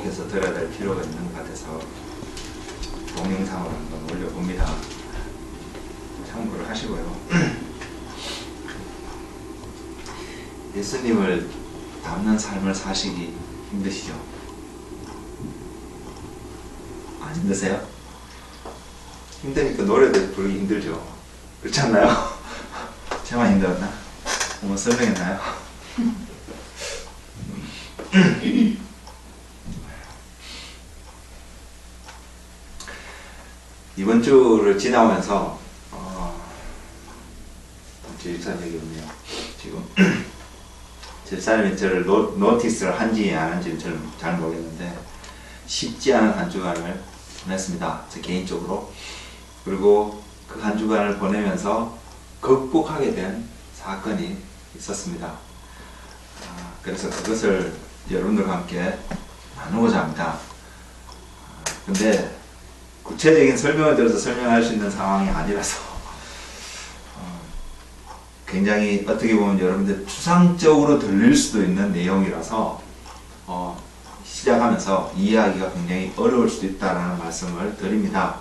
주목해서 들어야 될 필요가 있는 것 같아서 동영상으로 한번 올려봅니다. 참고를 하시고요. 예수님을 닮는 삶을 사시기 힘드시죠? 안 힘드세요? 힘드니까 노래도 부르기 힘들죠? 그렇지 않나요? 제만 힘들었나? 뭐 설명했나요? 이번 주를 지나오면서 집사님 얘기 없네요. 지금 집사님이 저를 노티스를 한지 안 한지는 저는 잘 모르겠는데 쉽지 않은 한 주간을 보냈습니다. 저 개인적으로. 그리고 그 한 주간을 보내면서 극복하게 된 사건이 있었습니다. 그래서 그것을 여러분들과 함께 나누고자 합니다. 근데 구체적인 설명을 들어서 설명할 수 있는 상황이 아니라서 굉장히 어떻게 보면 여러분들 추상적으로 들릴 수도 있는 내용이라서 시작하면서 이해하기가 굉장히 어려울 수도 있다는 말씀을 드립니다.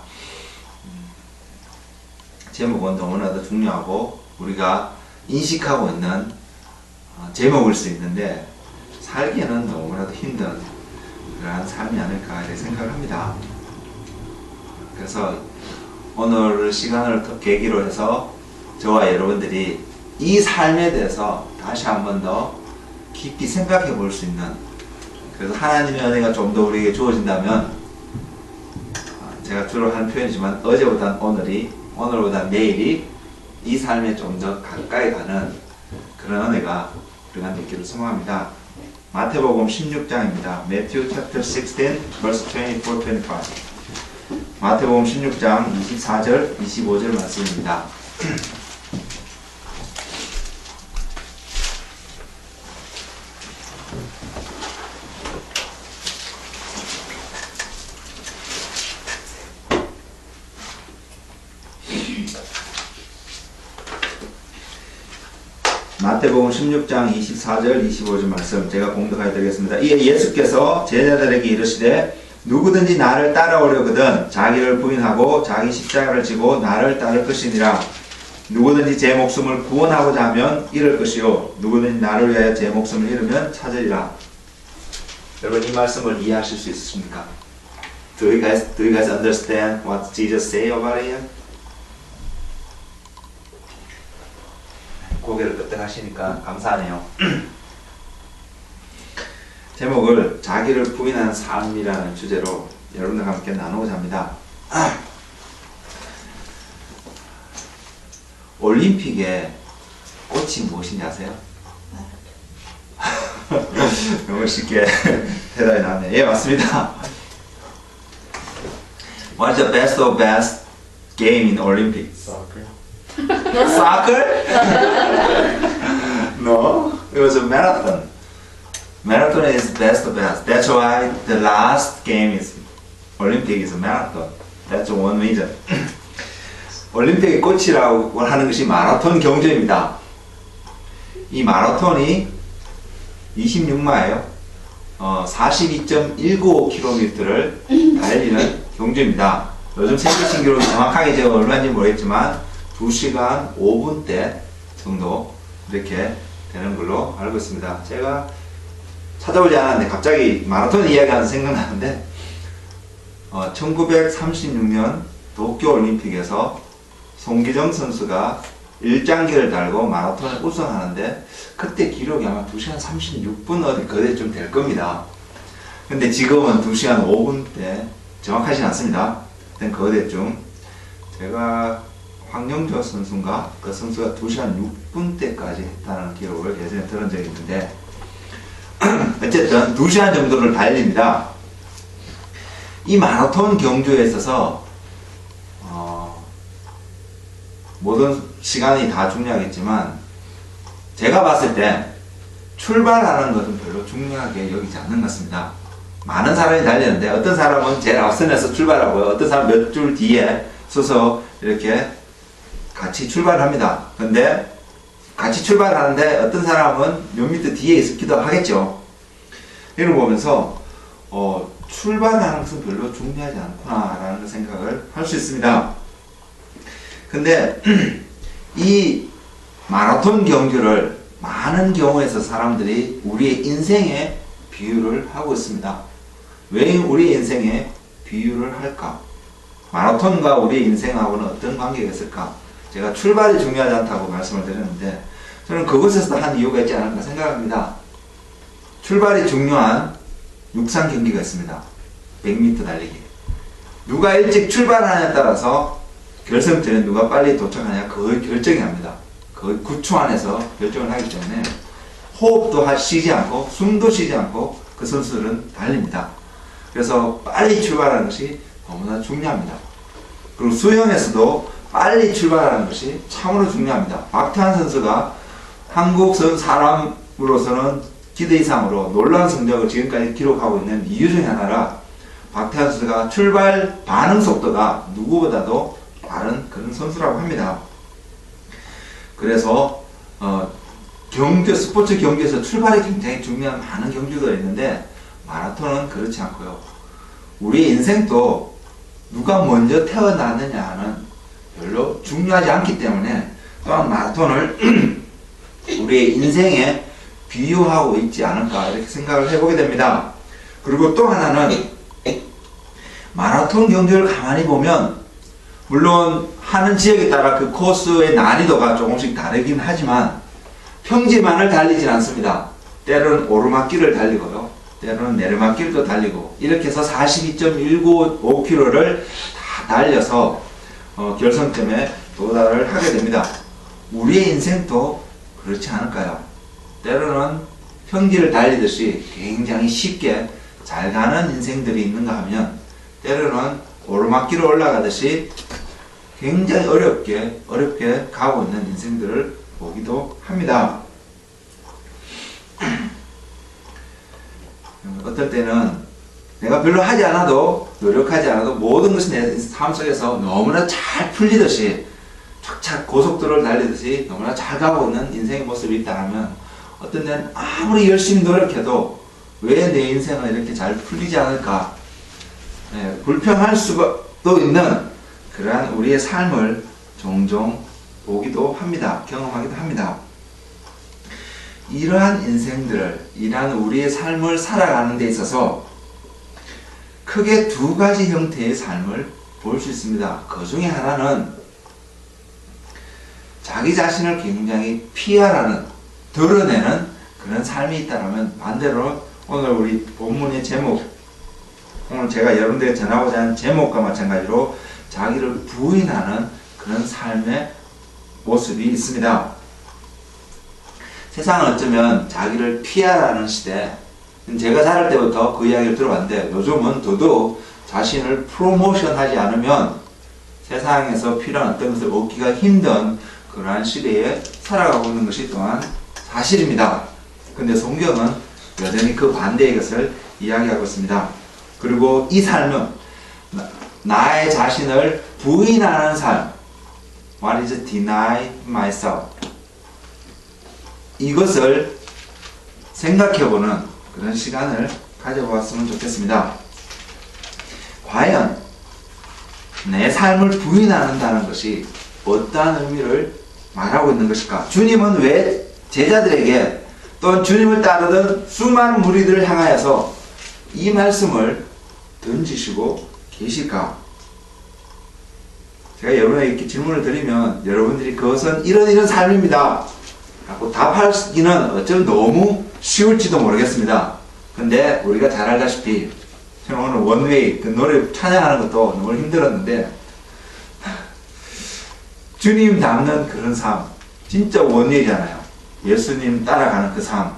제목은 너무나도 중요하고 우리가 인식하고 있는 제목일 수 있는데 살기에는 너무나도 힘든 그러한 삶이 아닐까 이렇게 생각을 합니다. 그래서 오늘 시간을 계기로 해서 저와 여러분들이 이 삶에 대해서 다시 한 번 더 깊이 생각해 볼 수 있는, 그래서 하나님의 은혜가 좀 더 우리에게 주어진다면, 제가 주로 하는 표현이지만 어제보단 오늘이, 오늘보다 내일이 이 삶에 좀 더 가까이 가는 그런 은혜가 우리가 있기를 소망합니다. 마태복음 16장입니다. Matthew chapter 16 verse 24-25. 마태복음 16장 24절 25절 말씀입니다. 마태복음 16장 24절 25절 말씀 제가 공독하여 드리겠습니다. 이에 예수께서 제자들에게 이르시되 누구든지 나를 따라오려거든 자기를 부인하고 자기 십자가를 지고 나를 따를 것이니라. 누구든지 제 목숨을 구원하고자 하면 잃을 것이요 누구든지 나를 위하여 제 목숨을 잃으면 찾으리라. 여러분 이 말씀을 이해하실 수 있으십니까? Do you guys understand what Jesus say about it? 고개를 끄덕하시니까 감사하네요. 제목을 자기를 부인하는 삶이라는 주제로 여러분들과 함께 나누고자 합니다. 올림픽의 꽃이 무엇인지 아세요? 너무 쉽게 대답이 나왔네요. 예, 맞습니다. What's the best of best game in Olympics? Soccer? No, it was a marathon. Marathon is best of best. That's why the last game is Olympic is a marathon. That's one reason. 올림픽의 꽃이라고 하는 것이 마라톤 경주입니다. 이 마라톤이 26마예요. 42.195km를 달리는 경주입니다. 요즘 세계 신기록이 정확하게 제가 얼마인지 모르겠지만 2시간 5분대 정도 이렇게 되는 걸로 알고 있습니다. 제가 찾아보지 않았는데 갑자기 마라톤 이야기하면서 생각나는데 1936년 도쿄올림픽에서 송기정 선수가 1장기를 달고 마라톤을 우승하는데 그때 기록이 아마 2시간 36분 어디 그대쯤 될 겁니다. 근데 지금은 2시간 5분대 정확하진 않습니다. 그땐 그대쯤 제가 황영조 선수인가? 그 선수가 2시간 6분대까지 했다는 기록을 예전에 들은 적이 있는데 어쨌든 2시간 정도를 달립니다. 이 마라톤 경주에 있어서 모든 시간이 다 중요하겠지만 제가 봤을 때 출발하는 것은 별로 중요하게 여기지 않는 것 같습니다. 많은 사람이 달리는데 어떤 사람은 제일 앞선에서 출발하고요. 어떤 사람은 몇 줄 뒤에 서서 이렇게 같이 출발합니다. 근데 같이 출발하는데 어떤 사람은 몇 미터 뒤에 있기도 하겠죠. 이런 거 보면서 출발하는 것은 별로 중요하지 않구나라는 생각을 할 수 있습니다. 근데 이 마라톤 경주를 많은 경우에서 사람들이 우리의 인생에 비유를 하고 있습니다. 왜 우리의 인생에 비유를 할까? 마라톤과 우리의 인생하고는 어떤 관계가 있을까? 제가 출발이 중요하지 않다고 말씀을 드렸는데 저는 그곳에서 한 이유가 있지 않을까 생각합니다. 출발이 중요한 육상 경기가 있습니다. 100m 달리기. 누가 일찍 출발하냐에 따라서 결승전에 누가 빨리 도착하냐 거의 결정이 합니다. 거의 9초 안에서 결정을 하기 때문에 호흡도 쉬지 않고 숨도 쉬지 않고 그 선수들은 달립니다. 그래서 빨리 출발하는 것이 너무나 중요합니다. 그리고 수영에서도 빨리 출발하는 것이 참으로 중요합니다. 박태환 선수가 한국 사람으로서는 기대 이상으로 놀라운 성적을 지금까지 기록하고 있는 이유 중에 하나가 박태환 선수가 출발 반응 속도가 누구보다도 빠른 그런 선수라고 합니다. 그래서 스포츠 경기에서 출발이 굉장히 중요한 많은 경주들이 있는데 마라톤은 그렇지 않고요. 우리 인생도 누가 먼저 태어나느냐는 별로 중요하지 않기 때문에 또한 마라톤을 우리의 인생에 비유하고 있지 않을까 이렇게 생각을 해보게 됩니다. 그리고 또 하나는 마라톤 경주를 가만히 보면 물론 하는 지역에 따라 그 코스의 난이도가 조금씩 다르긴 하지만 평지만을 달리진 않습니다. 때로는 오르막길을 달리고요. 때로는 내리막길도 달리고 이렇게 해서 42.195km를 다 달려서 결승점에 도달을 하게 됩니다. 우리의 인생도 그렇지 않을까요? 때로는 평지를 달리듯이 굉장히 쉽게 잘 가는 인생들이 있는가 하면 때로는 오르막길을 올라가듯이 굉장히 어렵게 가고 있는 인생들을 보기도 합니다. 어떨 때는 내가 별로 하지 않아도 노력하지 않아도 모든 것이 내 삶 속에서 너무나 잘 풀리듯이 착착 고속도로를 달리듯이 너무나 잘 가고 있는 인생의 모습이 있다면 어떤 데는 아무리 열심히 노력해도 왜 내 인생은 이렇게 잘 풀리지 않을까 불평할 수도 있는 그러한 우리의 삶을 종종 보기도 합니다. 경험하기도 합니다. 이러한 인생들을 이러한 우리의 삶을 살아가는 데 있어서 크게 두 가지 형태의 삶을 볼 수 있습니다. 그 중에 하나는 자기 자신을 굉장히 피하라는 드러내는 그런 삶이 있다면 반대로 오늘 우리 본문의 제목 오늘 제가 여러분들에게 전하고자 하는 제목과 마찬가지로 자기를 부인하는 그런 삶의 모습이 있습니다. 세상은 어쩌면 자기를 피하라는 시대 제가 자랄 때부터 그 이야기를 들어봤는데 요즘은 더더욱 자신을 프로모션하지 않으면 세상에서 필요한 어떤 것을 얻기가 힘든 그러한 시대에 살아가고 있는 것이 또한 사실입니다. 근데 성경은 여전히 그 반대의 것을 이야기하고 있습니다. 그리고 이 삶은 나의 자신을 부인하는 삶 What is deny myself? 이것을 생각해보는 그런 시간을 가져보았으면 좋겠습니다. 과연 내 삶을 부인한다는 것이 어떠한 의미를 말하고 있는 것일까? 주님은 왜 제자들에게 또는 주님을 따르던 수많은 무리들을 향하여서 이 말씀을 던지시고 계실까? 제가 여러분에게 이렇게 질문을 드리면 여러분들이 그것은 이런 삶입니다 하고 답하기는 어쩌면 너무 쉬울지도 모르겠습니다. 근데 우리가 잘 알다시피 저는 오늘 원웨이 그 노래 찬양하는 것도 너무 힘들었는데 주님 닮는 그런 삶 진짜 원웨이잖아요. 예수님 따라가는 그 삶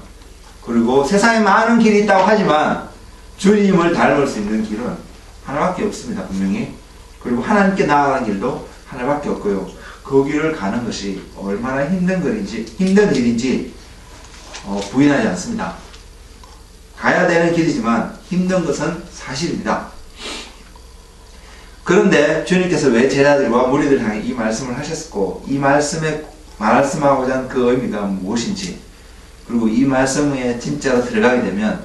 그리고 세상에 많은 길이 있다고 하지만 주님을 닮을 수 있는 길은 하나밖에 없습니다. 분명히. 그리고 하나님께 나아가는 길도 하나밖에 없고요. 그 길을 가는 것이 얼마나 힘든 일인지 부인하지 않습니다. 가야 되는 길이지만 힘든 것은 사실입니다. 그런데 주님께서 왜 제자들과 무리들 향해 이 말씀을 하셨고 이 말씀하고자 하는 그 의미가 무엇인지 그리고 이 말씀에 진짜로 들어가게 되면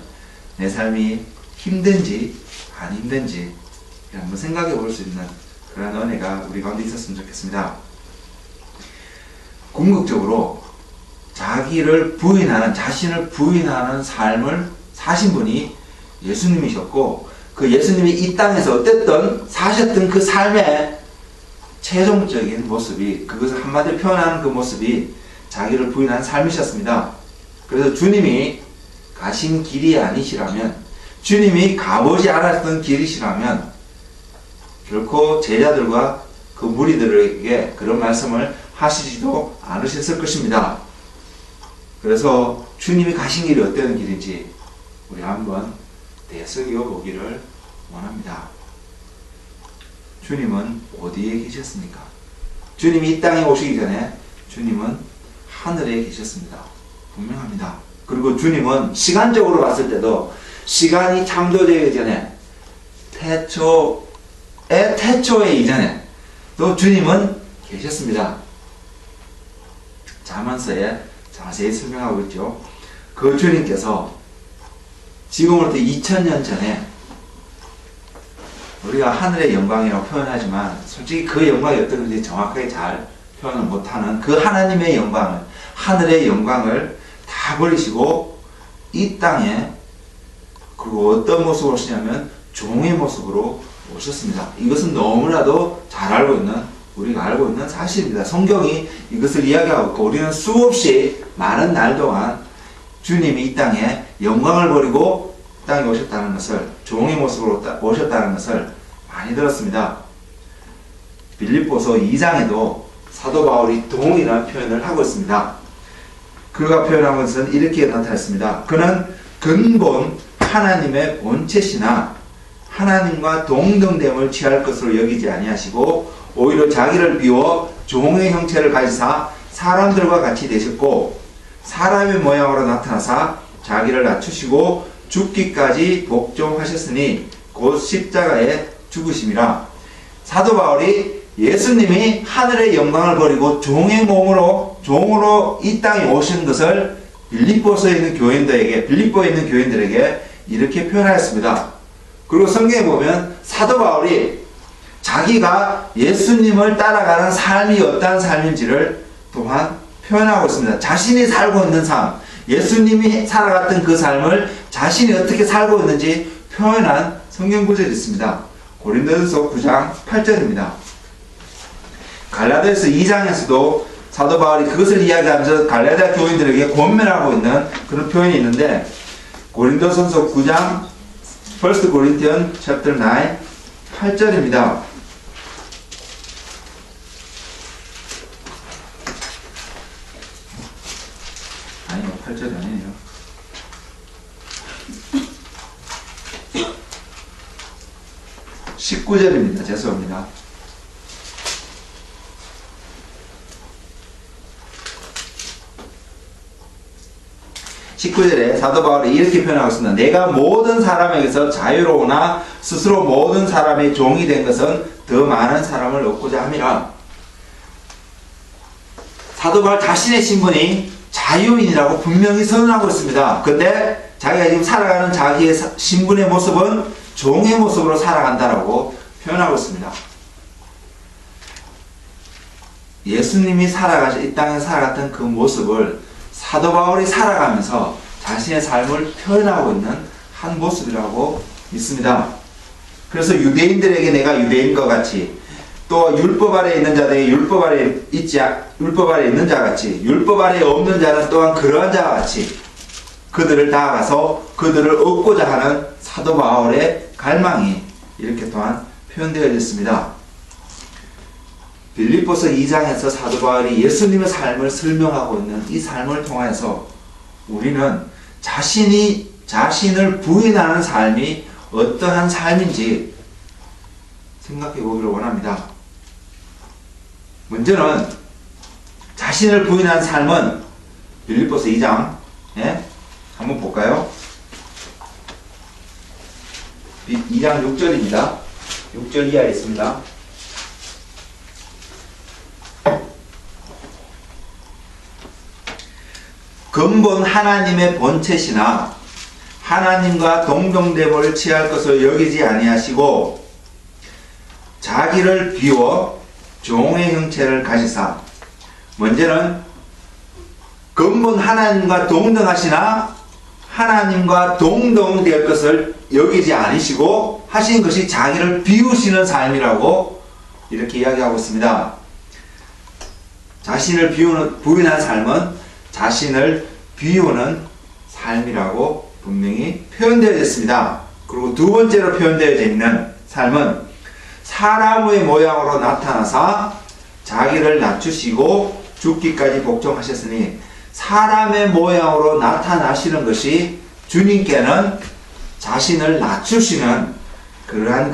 내 삶이 힘든지 많이 힘든지 한번 생각해 볼 수 있는 그런 은혜가 우리 가운데 있었으면 좋겠습니다. 궁극적으로 자신을 부인하는 삶을 사신 분이 예수님이셨고, 그 예수님이 이 땅에서 어쨌든 사셨던 그 삶의 최종적인 모습이, 그것을 한마디로 표현하는 그 모습이 자기를 부인하는 삶이셨습니다. 그래서 주님이 가신 길이 아니시라면, 주님이 가보지 않았던 길이시라면 결코 제자들과 그 무리들에게 그런 말씀을 하시지도 않으셨을 것입니다. 그래서 주님이 가신 길이 어떤 길인지 우리 한번 되새겨 보기를 원합니다. 주님은 어디에 계셨습니까? 주님이 이 땅에 오시기 전에 주님은 하늘에 계셨습니다. 분명합니다. 그리고 주님은 시간적으로 봤을 때도 시간이 창조되기 전에 태초의 이전에 또 주님은 계셨습니다. 잠언서에 자세히 설명하고 있죠. 그 주님께서 지금으로부터 2000년 전에, 우리가 하늘의 영광이라고 표현하지만 솔직히 그 영광이 어떤 건지 정확하게 잘 표현을 못하는 그 하나님의 영광을, 하늘의 영광을 다 버리시고 이 땅에, 그리고 어떤 모습으로 오시냐면 종의 모습으로 오셨습니다. 이것은 너무나도 잘 알고 있는, 우리가 알고 있는 사실입니다. 성경이 이것을 이야기하고 있고, 우리는 수없이 많은 날 동안 주님이 이 땅에 영광을 버리고 땅에 오셨다는 것을, 종의 모습으로 오셨다는 것을 많이 들었습니다. 빌립보서 2장에도 사도 바울이 동일한 표현을 하고 있습니다. 그가 표현한 것은 이렇게 나타났습니다. 그는 근본 하나님의 본체시나 하나님과 동등됨을 취할 것으로 여기지 아니하시고 오히려 자기를 비워 종의 형체를 가지사 사람들과 같이 되셨고, 사람의 모양으로 나타나사 자기를 낮추시고 죽기까지 복종하셨으니 곧 십자가에 죽으심이라. 사도 바울이 예수님이 하늘의 영광을 버리고 종의 몸으로, 종으로 이 땅에 오신 것을 빌립보에 있는 교인들에게 이렇게 표현하였습니다. 그리고 성경에 보면 사도 바울이 자기가 예수님을 따라가는 삶이 어떠한 삶인지를 또한 표현하고 있습니다. 자신이 살고 있는 삶, 예수님이 살아갔던 그 삶을 자신이 어떻게 살고 있는지 표현한 성경 구절이 있습니다. 고린도전서 9장 8절입니다. 갈라디아서 2장에서도 사도 바울이 그것을 이야기하면서 갈라디아 교인들에게 권면하고 있는 그런 표현이 있는데, 고린도전서 9장 1 Corinthians chapter 9 8절입니다. 아니요, 8절이 아니에요. (19절입니다) 죄송합니다. (19절에) 사도 바울이 이렇게 표현하고 있습니다. 내가 모든 사람에게서 자유로우나 스스로 모든 사람의 종이 된 것은 더 많은 사람을 얻고자 함이라. 사도 바울 자신의 신분이 자유인이라고 분명히 선언하고 있습니다. 근데 자기가 지금 살아가는 자기의 신분의 모습은 종의 모습으로 살아간다라고 표현하고 있습니다. 예수님이 이 땅에 살아갔던 그 모습을 사도 바울이 살아가면서 자신의 삶을 표현하고 있는 한 모습이라고 믿습니다. 그래서 유대인들에게 내가 유대인과 같이, 또 율법 아래에 있는 자들에게 율법 아래에 있는 자 같이, 율법 아래에 없는 자는 또한 그러한 자와 같이 그들을 다가가서 그들을 얻고자 하는 사도 바울의 갈망이 이렇게 또한 표현되어 있습니다. 빌립보서 2장에서 사도 바울이 예수님의 삶을 설명하고 있는 이 삶을 통해서 우리는 자신을 부인하는 삶이 어떠한 삶인지 생각해 보기를 원합니다. 먼저는 자신을 부인하는 삶은 빌립보서 2장 한번 볼까요? 2장 6절입니다. 6절 이하에 있습니다. 근본 하나님의 본체시나 하나님과 동등됨을 취할 것을 여기지 아니하시고 자기를 비워 종의 형체를 가지사. 먼저는 근본 하나님과 동등하시나 하나님과 동등될 것을 여기지 않으시고 하신 것이 자기를 비우시는 삶이라고 이렇게 이야기하고 있습니다. 자신을 부인한 삶은 자신을 비우는 삶이라고 분명히 표현되어 있습니다. 그리고 두 번째로 표현되어 있는 삶은 사람의 모양으로 나타나사 자기를 낮추시고 죽기까지 복종하셨으니, 사람의 모양으로 나타나시는 것이 주님께는 자신을 낮추시는 그러한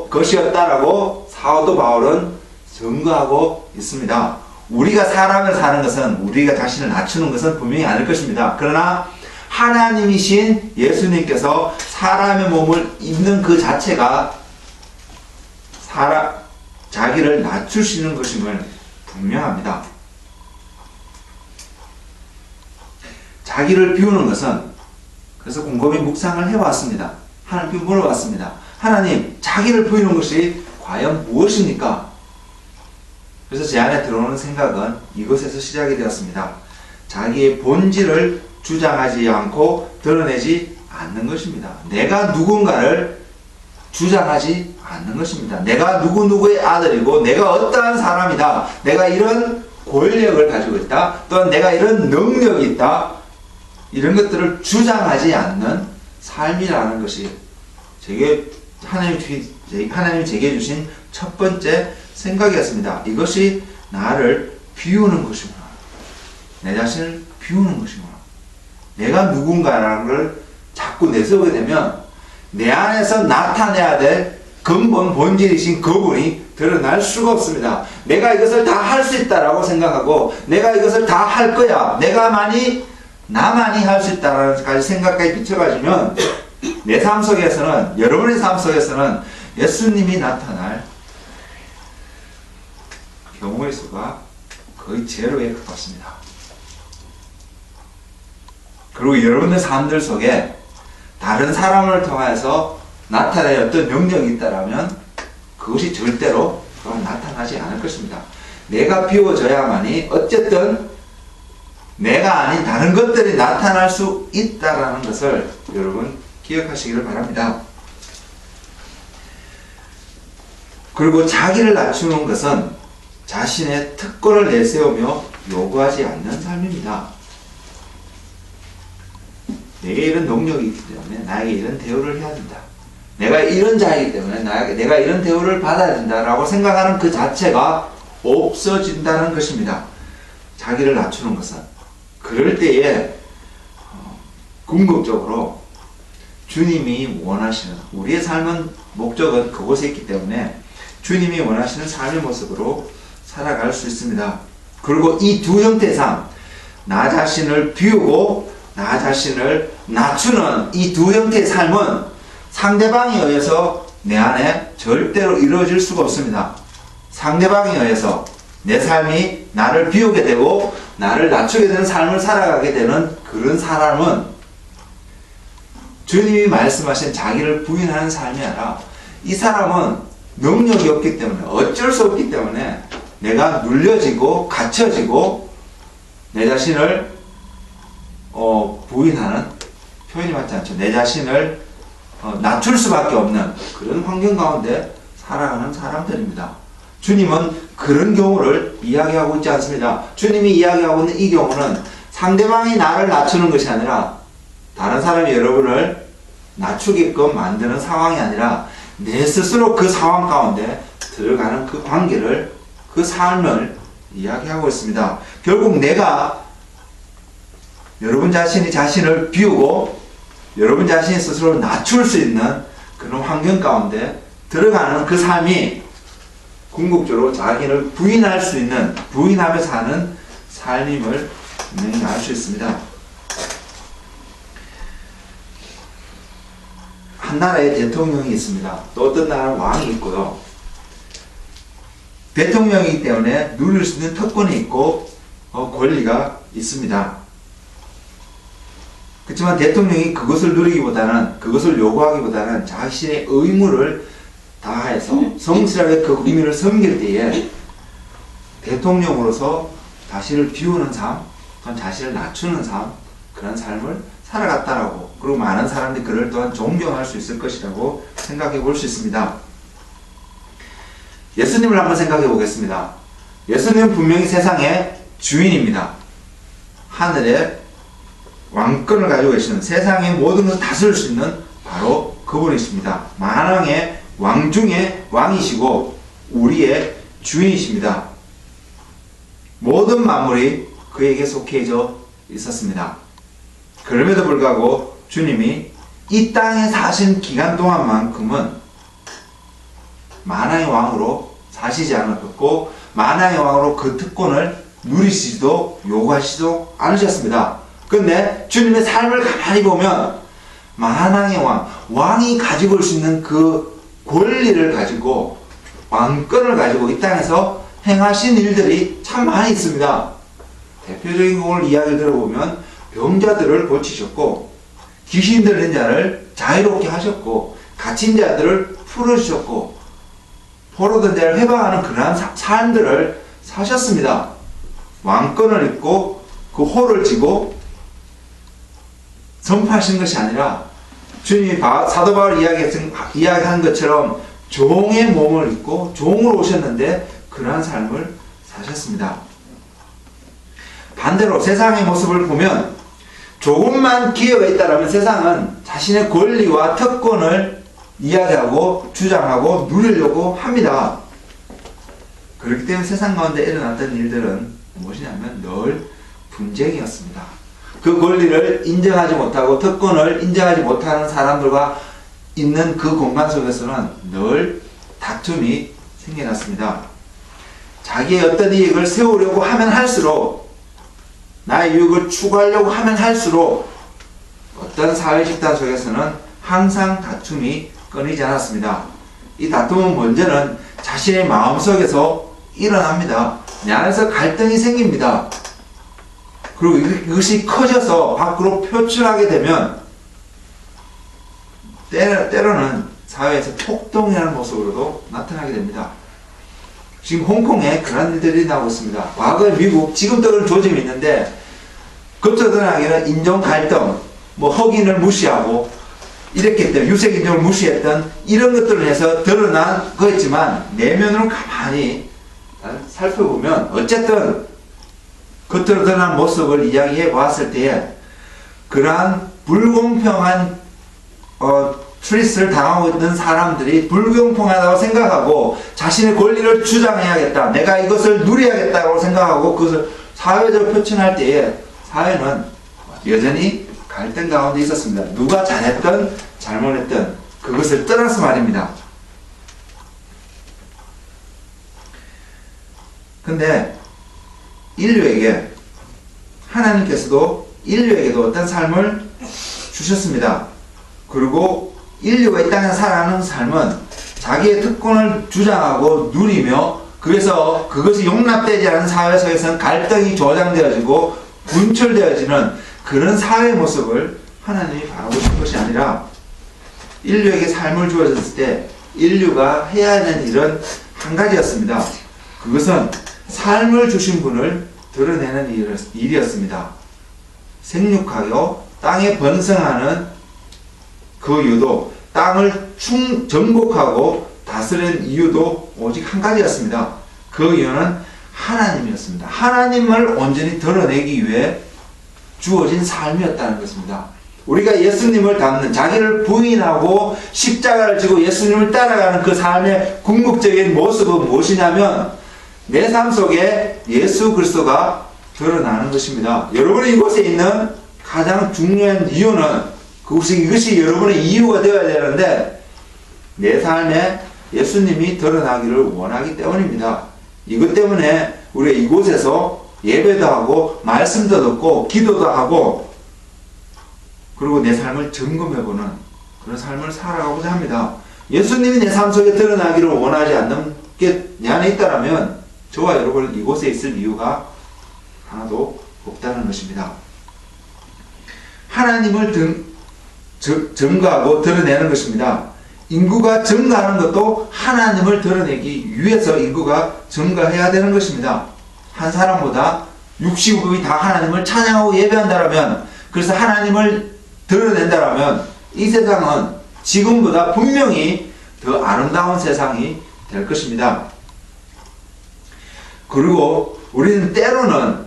것이었다라고 사도 바울은 증거하고 있습니다. 우리가 사람을 사는 것은, 우리가 자신을 낮추는 것은 분명히 아닐 것입니다. 그러나 하나님이신 예수님께서 사람의 몸을 입는 그 자체가 자기를 낮추시는 것임을 분명합니다. 자기를 비우는 것은, 그래서 곰곰이 묵상을 해왔습니다. 하나님께 물어봤습니다. 하나님, 자기를 비우는 것이 과연 무엇입니까? 그래서 제 안에 들어오는 생각은 이것에서 시작이 되었습니다. 자기의 본질을 주장하지 않고 드러내지 않는 것입니다. 내가 누군가를 주장하지 않는 것입니다. 내가 누구누구의 아들이고 내가 어떠한 사람이다, 내가 이런 권력을 가지고 있다, 또는 내가 이런 능력이 있다, 이런 것들을 주장하지 않는 삶이라는 것이 하나님이 제게 주신 첫 번째 생각이었습니다. 이것이 나를 비우는 것이구나. 내 자신을 비우는 것이구나. 내가 누군가라는 걸 자꾸 내세우게 되면 내 안에서 나타내야 될 근본 본질이신 그분이 드러날 수가 없습니다. 내가 이것을 다 할 수 있다라고 생각하고 내가 이것을 다 할 거야, 나만이 할 수 있다라는 생각까지 비춰가지면 내 삶 속에서는, 여러분의 삶 속에서는 예수님이 나타날 경우의 수가 거의 제로에 가깝습니다. 그리고 여러분의 삶들 속에 다른 사람을 통해서 나타낼 어떤 능력이 있다면 그것이 절대로 나타나지 않을 것입니다. 내가 비워져야만이 어쨌든 내가 아닌 다른 것들이 나타날 수 있다는 것을 여러분 기억하시기를 바랍니다. 그리고 자기를 낮추는 것은 자신의 특권을 내세우며 요구하지 않는 삶입니다. 내게 이런 능력이 있기 때문에 나에게 이런 대우를 해야 된다, 내가 이런 자이기 때문에 내가 이런 대우를 받아야 된다라고 생각하는 그 자체가 없어진다는 것입니다. 자기를 낮추는 것은. 그럴 때에 궁극적으로 주님이 원하시는, 우리의 삶은 목적은 그곳에 있기 때문에 주님이 원하시는 삶의 모습으로 살아갈 수 있습니다. 그리고 이 두 형태의 삶, 나 자신을 비우고 나 자신을 낮추는 이 두 형태의 삶은 상대방에 의해서 내 안에 절대로 이루어질 수가 없습니다. 상대방에 의해서 내 삶이 나를 비우게 되고 나를 낮추게 되는 삶을 살아가게 되는 그런 사람은 주님이 말씀하신 자기를 부인하는 삶이 아니라, 이 사람은 능력이 없기 때문에, 어쩔 수 없기 때문에 내가 눌려지고 갇혀지고 내 자신을 부인하는, 표현이 맞지 않죠. 내 자신을 낮출 수밖에 없는 그런 환경 가운데 살아가는 사람들입니다. 주님은 그런 경우를 이야기하고 있지 않습니다. 주님이 이야기하고 있는 이 경우는 상대방이 나를 낮추는 것이 아니라, 다른 사람이 여러분을 낮추게끔 만드는 상황이 아니라 내 스스로 그 상황 가운데 들어가는 그 관계를, 그 삶을 이야기하고 있습니다. 결국 내가, 여러분 자신이 자신을 비우고 여러분 자신이 스스로 낮출 수 있는 그런 환경 가운데 들어가는 그 삶이 궁극적으로 자기를 부인할 수 있는, 부인하며 사는 삶임을 분명히 알 수 있습니다. 한 나라에 대통령이 있습니다. 또 어떤 나라는 왕이 있고요. 대통령이기 때문에 누릴 수 있는 특권이 있고 권리가 있습니다. 그렇지만 대통령이 그것을 누리기보다는, 그것을 요구하기보다는 자신의 의무를 다해서 성실하게 그 국민을 섬길 때에 대통령으로서 자신을 비우는 삶, 자신을 낮추는 삶, 그런 삶을 살아갔다라고, 그리고 많은 사람들이 그를 또한 존경할 수 있을 것이라고 생각해 볼 수 있습니다. 예수님을 한번 생각해 보겠습니다. 예수님은 분명히 세상의 주인입니다. 하늘의 왕권을 가지고 계시는, 세상의 모든 것을 다스릴 수 있는 바로 그분이십니다. 만왕의 왕 중의 왕이시고 우리의 주인이십니다. 모든 만물이 그에게 속해져 있었습니다. 그럼에도 불구하고 주님이 이 땅에 사신 기간 동안만큼은 만왕의 왕으로 사시지 않았고, 만왕의 왕으로 그 특권을 누리시지도 요구하시지도 않으셨습니다. 그런데 주님의 삶을 가만히 보면 만왕의 왕이 가지고 올 수 있는 그 권리를 가지고, 왕권을 가지고 이 땅에서 행하신 일들이 참 많이 있습니다. 대표적인 오늘 이야기를 들어보면 병자들을 고치셨고, 귀신 들린 자를 자유롭게 하셨고, 갇힌 자들을 풀어주셨고, 포로된 자를 해방하는 그러한 삶들을 사셨습니다. 왕권을 입고 그 호를 쥐고 선포하신 것이 아니라 주님이 사도 바울 이야기한 것처럼 종의 몸을 입고 종으로 오셨는데 그러한 삶을 사셨습니다. 반대로 세상의 모습을 보면 조금만 기회가 있다면 세상은 자신의 권리와 특권을 이야기하고 주장하고 누리려고 합니다. 그렇기 때문에 세상 가운데 일어났던 일들은 무엇이냐면 늘 분쟁이었습니다. 그 권리를 인정하지 못하고 특권을 인정하지 못하는 사람들과 있는 그 공간 속에서는 늘 다툼이 생겨났습니다. 자기의 어떤 이익을 세우려고 하면 할수록, 나의 유익을 추구하려고 하면 할수록 어떤 사회 집단 속에서는 항상 다툼이 끊이지 않았습니다. 이 다툼은 먼저는 자신의 마음속에서 일어납니다. 내 안에서 갈등이 생깁니다. 그리고 이것이 커져서 밖으로 표출하게 되면 때로는 사회에서 폭동이라는 모습으로도 나타나게 됩니다. 지금 홍콩에 그런 일들이 나오고 있습니다. 과거에 미국, 지금도 그런 조짐이 있는데, 겉으로 드러나기는 인종 갈등, 흑인을 무시하고 이랬기 때문에 유색인종을 무시했던 이런 것들을 해서 드러난 거였지만, 내면으로 가만히 살펴보면 어쨌든 겉으로 드러난 모습을 이야기해 보았을 때에 그러한 불공평한 트리스를 당하고 있는 사람들이 불공평하다고 생각하고 자신의 권리를 주장해야겠다, 내가 이것을 누려야겠다고 생각하고 그것을 사회적으로 표현할 때에 사회는 여전히 갈등 가운데 있었습니다. 누가 잘했든 잘못했든 그것을 떠나서 말입니다. 근데 인류에게, 하나님께서도 인류에게도 어떤 삶을 주셨습니다. 그리고 인류가 이 땅에 살아가는 삶은 자기의 특권을 주장하고 누리며, 그래서 그것이 용납되지 않은 사회 속에서는 갈등이 조장되어지고 분출되어지는 그런 사회의 모습을 하나님이 바라보신 것이 아니라, 인류에게 삶을 주어졌을 때 인류가 해야 하는 일은 한 가지였습니다. 그것은 삶을 주신 분을 드러내는 일이었습니다. 생육하여 땅에 번성하는 그 이유도, 땅을 정복하고 다스리는 이유도 오직 한 가지였습니다. 그 이유는 하나님이었습니다. 하나님을 온전히 드러내기 위해 주어진 삶이었다는 것입니다. 우리가 예수님을 닮는, 자기를 부인하고 십자가를 지고 예수님을 따라가는 그 삶의 궁극적인 모습은 무엇이냐면 내 삶 속에 예수 그리스도가 드러나는 것입니다. 여러분이 이곳에 있는 가장 중요한 이유는, 이것이 여러분의 이유가 되어야 되는데, 내 삶에 예수님이 드러나기를 원하기 때문입니다. 이것 때문에 우리가 이곳에서 예배도 하고 말씀도 듣고 기도도 하고, 그리고 내 삶을 점검해보는 그런 삶을 살아가고자 합니다. 예수님이 내 삶 속에 드러나기를 원하지 않는 게 내 안에 있다면 저와 여러분 이곳에 있을 이유가 하나도 없다는 것입니다. 하나님을 증거하고 드러내는 것입니다. 인구가 증가하는 것도 하나님을 드러내기 위해서 인구가 증가해야 되는 것입니다. 한 사람보다 60억이 다 하나님을 찬양하고 예배한다라면, 그래서 하나님을 드러낸다라면 이 세상은 지금보다 분명히 더 아름다운 세상이 될 것입니다. 그리고 우리는 때로는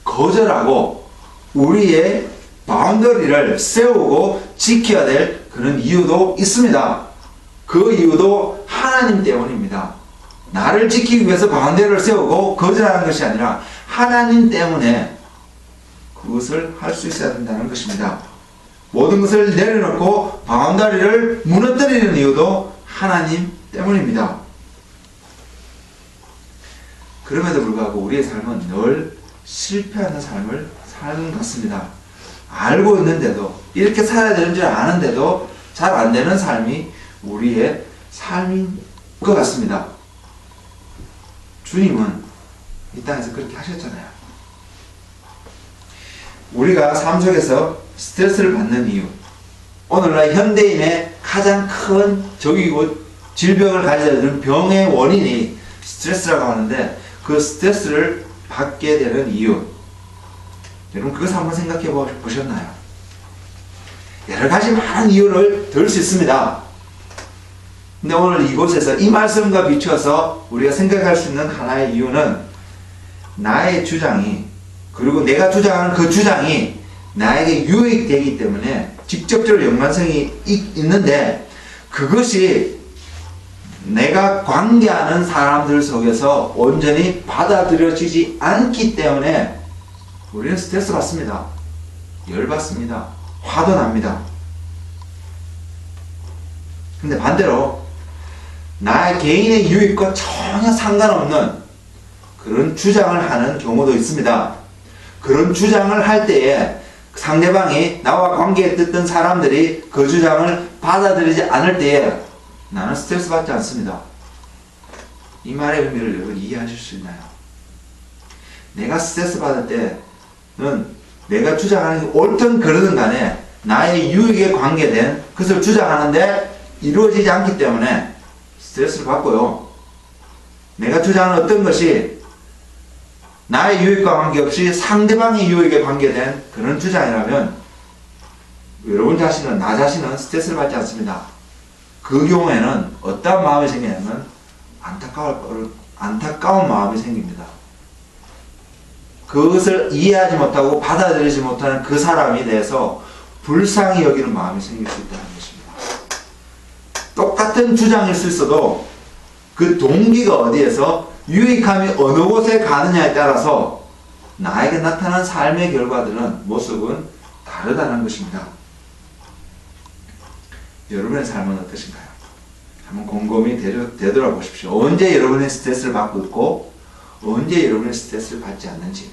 거절하고 우리의 바운더리를 세우고 지켜야 될 그런 이유도 있습니다. 그 이유도 하나님 때문입니다. 나를 지키기 위해서 바운더리를 세우고 거절하는 것이 아니라 하나님 때문에 그것을 할 수 있어야 된다는 것입니다. 모든 것을 내려놓고 바운더리를 무너뜨리는 이유도 하나님 때문입니다. 그럼에도 불구하고 우리의 삶은 늘 실패하는 삶을 사는 것 같습니다. 알고 있는데도, 이렇게 살아야 되는 줄 아는데도 잘 안 되는 삶이 우리의 삶인 것 같습니다. 주님은 이 땅에서 그렇게 하셨잖아요. 우리가 삶 속에서 스트레스를 받는 이유, 오늘날 현대인의 가장 큰 적이고 질병을 가져야 되는 병의 원인이 스트레스라고 하는데, 그 스트레스를 받게 되는 이유, 여러분 그것을 한번 생각해 보셨나요? 여러 가지 많은 이유를 들 수 있습니다. 근데 오늘 이곳에서 이 말씀과 비추어서 우리가 생각할 수 있는 하나의 이유는, 나의 주장이, 그리고 내가 주장하는 그 주장이 나에게 유익되기 때문에 직접적으로 연관성이 있는데, 그것이 내가 관계하는 사람들 속에서 온전히 받아들여지지 않기 때문에 우리는 스트레스 받습니다. 열받습니다. 화도 납니다. 근데 반대로 나의 개인의 유익과 전혀 상관없는 그런 주장을 하는 경우도 있습니다. 그런 주장을 할 때에 상대방이, 나와 관계했던 사람들이 그 주장을 받아들이지 않을 때에 나는 스트레스 받지 않습니다. 이 말의 의미를 여러분 이해하실 수 있나요? 내가 스트레스 받을 때는 내가 주장하는 게 옳든 그르든 간에 나의 유익에 관계된 것을 주장하는데 이루어지지 않기 때문에 스트레스를 받고요. 내가 주장하는 어떤 것이 나의 유익과 관계없이 상대방의 유익에 관계된 그런 주장이라면 여러분 자신은, 나 자신은 스트레스를 받지 않습니다. 그 경우에는 어떤 마음이 생기냐면 안타까운 마음이 생깁니다. 그것을 이해하지 못하고 받아들이지 못하는 그 사람에 대해서 불쌍히 여기는 마음이 생길 수 있다는 것입니다. 똑같은 주장일 수 있어도 그 동기가 어디에서, 유익함이 어느 곳에 가느냐에 따라서 나에게 나타난 삶의 결과들은, 모습은 다르다는 것입니다. 여러분의 삶은 어떠신가요? 한번 곰곰이 되돌아보십시오. 언제 여러분의 스트레스를 받고 있고 언제 여러분의 스트레스를 받지 않는지,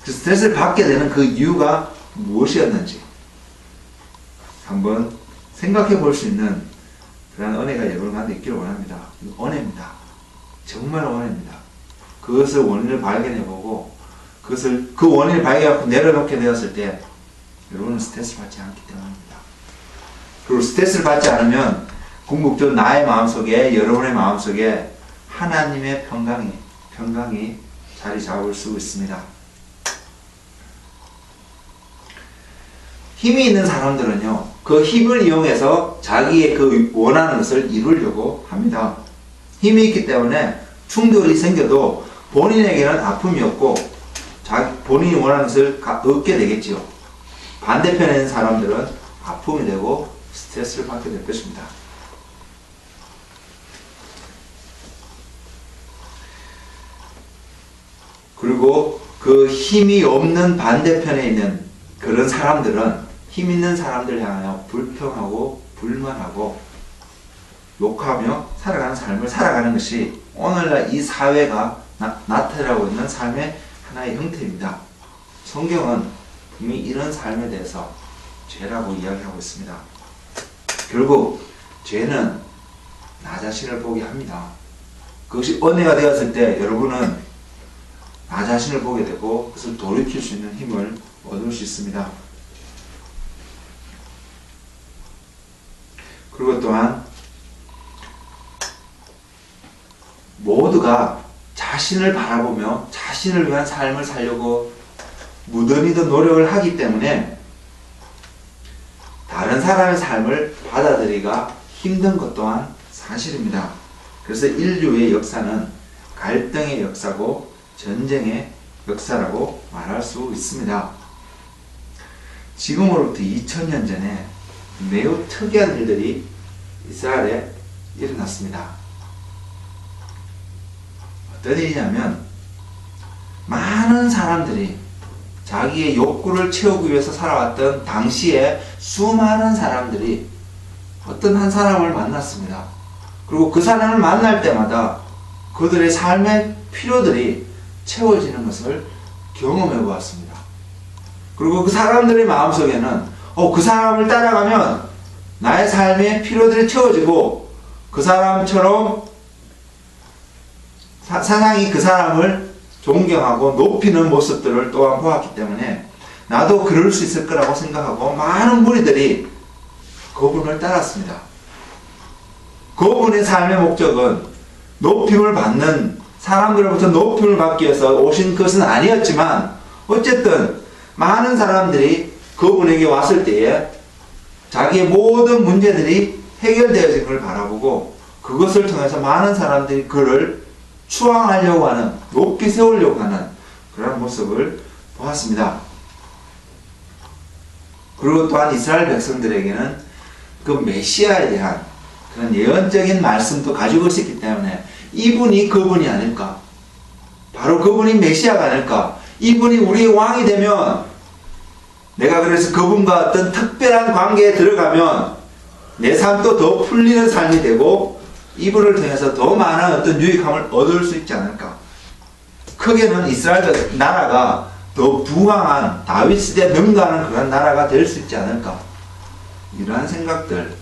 그 스트레스를 받게 되는 그 이유가 무엇이었는지 한번 생각해 볼 수 있는 그런 은혜가 여러분한테 있기를 원합니다. 은혜입니다. 정말 원해입니다. 그것을 원인을 발견해보고 그 원인을 발견하고 내려놓게 되었을 때 여러분은 스트레스 받지 않기 때문입니다. 그리고 스트레스를 받지 않으면 궁극적으로 나의 마음속에, 여러분의 마음속에 하나님의 평강이 자리 잡을 수 있습니다. 힘이 있는 사람들은요, 그 힘을 이용해서 자기의 그 원하는 것을 이루려고 합니다. 힘이 있기 때문에 충돌이 생겨도 본인에게는 아픔이 없고 본인이 원하는 것을 얻게 되겠지요. 반대편에 있는 사람들은 아픔이 되고 스트레스를 받게 될 것입니다. 그리고 그 힘이 없는 반대편에 있는 그런 사람들은 힘 있는 사람들 향하여 불평하고 불만하고 욕하며 살아가는 삶을 살아가는 것이 오늘날 이 사회가 나타나고 있는 삶의 하나의 형태입니다. 성경은 이미 이런 삶에 대해서 죄라고 이야기하고 있습니다. 결국 죄는 나 자신을 보게 합니다. 그것이 은혜가 되었을 때 여러분은 나 자신을 보게 되고 그것을 돌이킬 수 있는 힘을 얻을 수 있습니다. 그리고 또한 모두가 자신을 바라보며 자신을 위한 삶을 살려고 무던히도 노력을 하기 때문에 다른 사람의 삶을 받아들이기가 힘든 것 또한 사실입니다. 그래서 인류의 역사는 갈등의 역사고 전쟁의 역사라고 말할 수 있습니다. 지금으로부터 2000년 전에 매우 특이한 일들이 이스라엘에 일어났습니다. 어떤 일이냐면 많은 사람들이 자기의 욕구를 채우기 위해서 살아왔던 당시에 수많은 사람들이 어떤 한 사람을 만났습니다. 그리고 그 사람을 만날 때마다 그들의 삶의 필요들이 채워지는 것을 경험해 보았습니다. 그리고 그 사람들의 마음속에는 그 사람을 따라가면 나의 삶의 필요들이 채워지고 그 사람처럼 세상이 그 사람을 존경하고 높이는 모습들을 또한 보았기 때문에 나도 그럴 수 있을 거라고 생각하고 많은 무리들이 그분을 따랐습니다. 그분의 삶의 목적은 높임을 받는, 사람들로부터 높임을 받기 위해서 오신 것은 아니었지만 어쨌든 많은 사람들이 그분에게 왔을 때에 자기의 모든 문제들이 해결되어진 걸 바라보고 그것을 통해서 많은 사람들이 그를 추앙하려고 하는, 높이 세우려고 하는 그런 모습을 보았습니다. 그리고 또한 이스라엘 백성들에게는 그 메시아에 대한 그런 예언적인 말씀도 가지고 있었기 때문에 이분이 그분이 아닐까, 바로 그분이 메시아가 아닐까, 이분이 우리의 왕이 되면 내가 그래서 그분과 어떤 특별한 관계에 들어가면 내 삶도 더 풀리는 삶이 되고 이분을 통해서 더 많은 어떤 유익함을 얻을 수 있지 않을까. 크게는 이스라엘 나라가 더 부강한 다윗 시대에 능가하는 그런 나라가 될 수 있지 않을까. 이러한 생각들,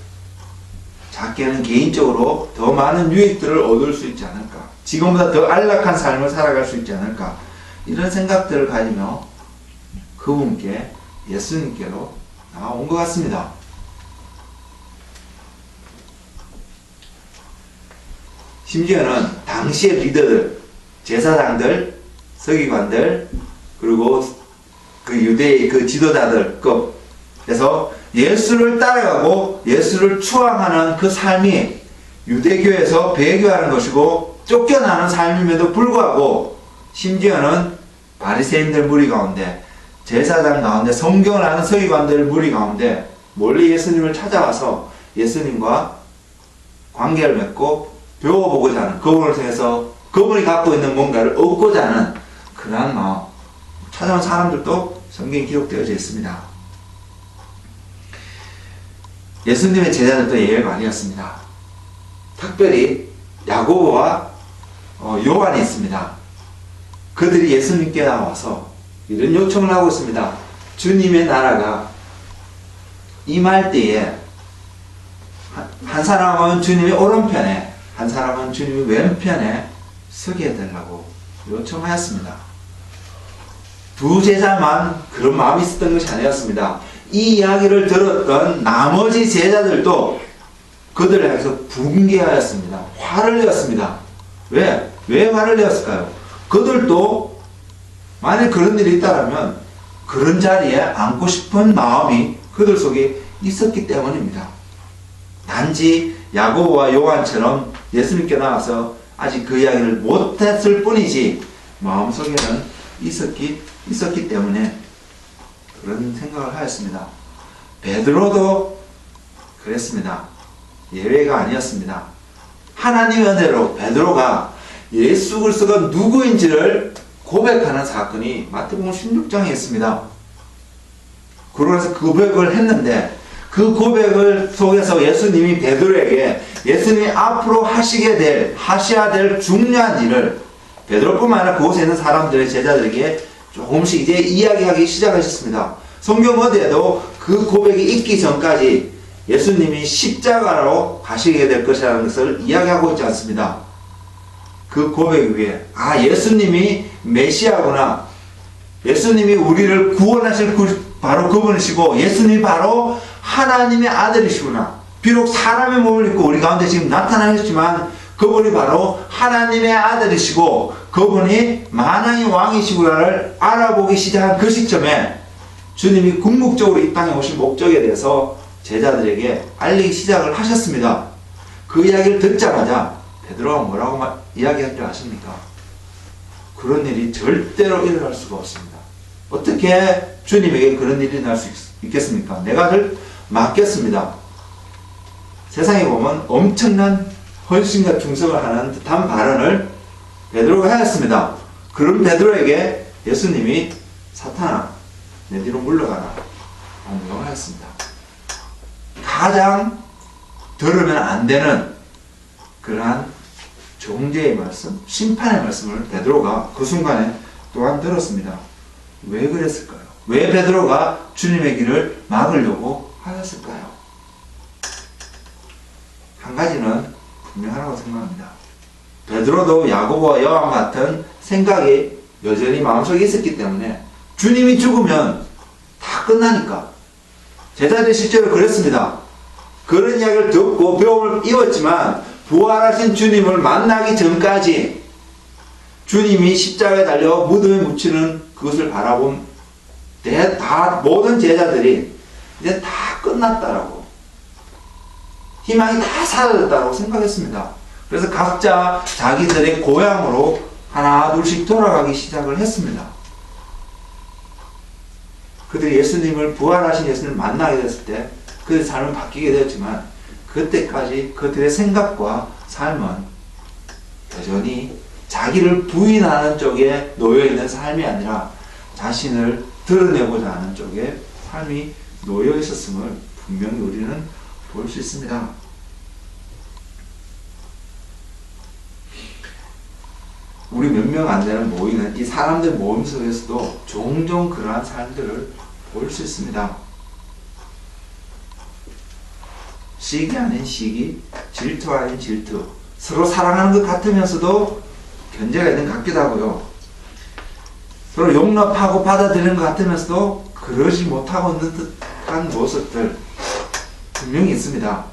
작게는 개인적으로 더 많은 유익들을 얻을 수 있지 않을까. 지금보다 더 안락한 삶을 살아갈 수 있지 않을까. 이런 생각들을 가지며 그분께, 예수님께로 나온 것 같습니다. 심지어는 당시의 리더들, 제사장들, 서기관들, 그리고 그 유대의 그 지도자들급에서 예수를 따라가고 예수를 추앙하는 그 삶이 유대교에서 배교하는 것이고 쫓겨나는 삶임에도 불구하고 심지어는 바리새인들 무리 가운데, 제사장 가운데, 성경을 아는 서기관들 무리 가운데 몰래 예수님을 찾아와서 예수님과 관계를 맺고 배워보고자 하는, 그분을 통해서 그분이 갖고 있는 뭔가를 얻고자 하는 그러한 마음, 찾아온 사람들도 성경에 기록되어져 있습니다. 예수님의 제자들도 예외가 아니었습니다. 특별히 야고보와 요한이 있습니다. 그들이 예수님께 나와서 이런 요청을 하고 있습니다. 주님의 나라가 임할 때에 한 사람은 주님의 오른편에, 한 사람은 주님의 왼편에 서게 해달라고 요청하였습니다. 두 제자만 그런 마음이 있었던 것이 아니었습니다. 이 이야기를 들었던 나머지 제자들도 그들을 향해서 분개하였습니다. 화를 내었습니다. 왜 화를 내었을까요? 그들도 만약 그런 일이 있다면 그런 자리에 앉고 싶은 마음이 그들 속에 있었기 때문입니다. 단지 야고보와 요한처럼 예수님께 나와서 아직 그 이야기를 못했을 뿐이지 마음속에는 있었기 때문에 그런 생각을 하였습니다. 베드로도 그랬습니다. 예외가 아니었습니다. 하나님의 은혜로 베드로가 예수 그리스도가 누구인지를 고백하는 사건이 마태복음 16장에 있습니다. 그러면서 고백을 했는데 그 고백을 속에서 예수님이 베드로에게 예수님이 앞으로 하셔야 될 중요한 일을 베드로뿐만 아니라 그곳에 있는 사람들의 제자들에게 조금씩 이제 이야기하기 시작하셨습니다. 성경 어디에도 그 고백이 있기 전까지 예수님이 십자가로 가시게 될 것이라는 것을 이야기하고 있지 않습니다. 그 고백 위에 예수님이 메시아구나, 예수님이 우리를 구원하실 바로 그분이시고 예수님이 바로 하나님의 아들이시구나, 비록 사람의 몸을 입고 우리 가운데 지금 나타나셨지만 그분이 바로 하나님의 아들이시고 그분이 만왕의 왕이시구나를 알아보기 시작한 그 시점에 주님이 궁극적으로 이 땅에 오신 목적에 대해서 제자들에게 알리기 시작을 하셨습니다. 그 이야기를 듣자마자 베드로가 뭐라고 이야기한 줄 아십니까? 그런 일이 절대로 일어날 수가 없습니다. 어떻게 주님에게 그런 일이 일어날 수 있겠습니까? 내가 늘 맡겼습니다. 세상에 보면 엄청난 헌신과 충성을 하는 듯한 발언을 베드로가 하였습니다. 그런 베드로에게 예수님이 사탄아 내 뒤로 물러가라 라고 하였습니다. 가장 들으면 안 되는 그러한 정죄의 말씀, 심판의 말씀을 베드로가 그 순간에 또한 들었습니다. 왜 그랬을까요? 왜 베드로가 주님의 길을 막으려고 하였을까요? 한 가지는 분명하다고 생각합니다. 베드로도 야고보와 요한 같은 생각이 여전히 마음속에 있었기 때문에 주님이 죽으면 다 끝나니까 제자들이 실제로 그랬습니다. 그런 이야기를 듣고 배움을 입었지만 부활하신 주님을 만나기 전까지 주님이 십자가에 달려 무덤에 묻히는 그것을 바라본 모든 제자들이 이제 다 끝났다라고 희망이 다 사라졌다고 생각했습니다. 그래서 각자 자기들의 고향으로 하나 둘씩 돌아가기 시작을 했습니다. 그들이 예수님을 부활하신 예수님을 만나게 됐을 때 그들의 삶은 바뀌게 되었지만 그때까지 그들의 생각과 삶은 여전히 자기를 부인하는 쪽에 놓여있는 삶이 아니라 자신을 드러내고자 하는 쪽에 삶이 놓여 있었음을 분명히 우리는 볼 수 있습니다. 우리 몇 명 안 되는 모이는 이 사람들 모임 속에서도 종종 그러한 삶들을 볼 수 있습니다. 시기 아닌 시기, 질투 아닌 질투, 서로 사랑하는 것 같으면서도 견제가 있는 것 같기도 하고요. 서로 용납하고 받아들이는 것 같으면서도 그러지 못하고 있는 듯한 모습들 분명히 있습니다.